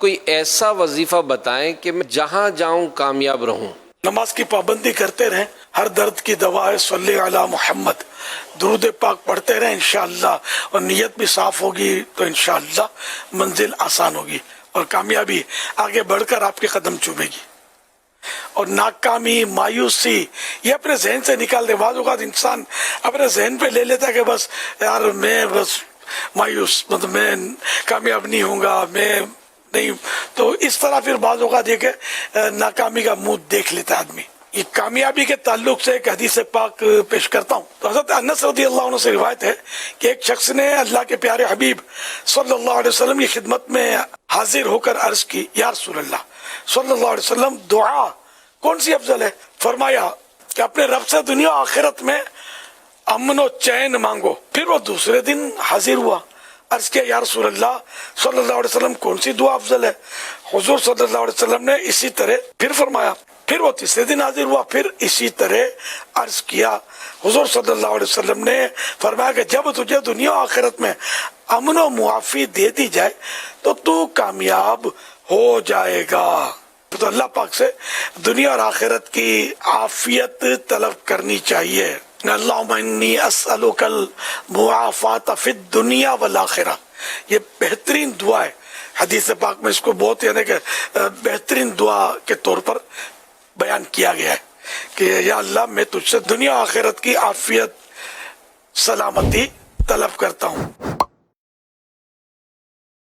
کوئی ایسا وظیفہ بتائیں کہ میں جہاں جاؤں کامیاب رہوں۔ نماز کی پابندی کرتے رہیں، ہر درد کی دوا ہے صلی علی محمد، درود پاک پڑھتے رہیں انشاءاللہ، اور نیت بھی صاف ہوگی تو انشاءاللہ منزل آسان ہوگی اور کامیابی آگے بڑھ کر آپ کے قدم چومے گی۔ اور ناکامی، مایوسی یہ اپنے ذہن سے نکال دے۔ بعض اوقات انسان اپنے ذہن پہ لے لیتا ہے کہ بس یار میں بس مایوس، مطلب میں کامیاب نہیں ہوں گا، میں نہیں، تو اس طرح پھر بعض اوقات یہ کہ ناکامی کا منہ دیکھ لیتا ہے آدمی۔ یہ کامیابی کے تعلق سے ایک حدیث پاک پیش کرتا ہوں۔ تو حضرت انس رضی اللہ عنہ سے روایت ہے کہ ایک شخص نے اللہ کے پیارے حبیب صلی اللہ علیہ وسلم کی خدمت میں حاضر ہو کر عرض کی، یا رسول اللہ صلی اللہ علیہ وسلم، دعا کون سی افضل ہے؟ فرمایا کہ اپنے رب سے دنیا و آخرت میں امن و چین مانگو۔ پھر وہ دوسرے دن حاضر ہوا، عرض کیا، یا رسول اللہ صلی اللہ علیہ وسلم کون سی دعا افضل ہے؟ حضور صلی اللہ علیہ وسلم نے اسی طرح پھر فرمایا۔ پھر وہ تیسرے دن حاضر ہوا، پھر اسی طرح عرض کیا۔ حضور صلی اللہ علیہ وسلم نے فرمایا کہ جب تجھے دنیا و آخرت میں امن و معافی دے دی جائے تو کامیاب ہو جائے گا۔ تو اللہ پاک سے دنیا اور آخرت کی عافیت طلب کرنی چاہیے۔ اللہم انی اسألک المعافات فی الدنیا والآخرہ، یہ بہترین دعا ہے۔ حدیث پاک میں اس کو بہت یعنی کہ بہترین دعا کے طور پر بیان کیا گیا ہے کہ یا اللہ میں تجھ سے دنیا و آخرت کی عافیت، سلامتی طلب کرتا ہوں۔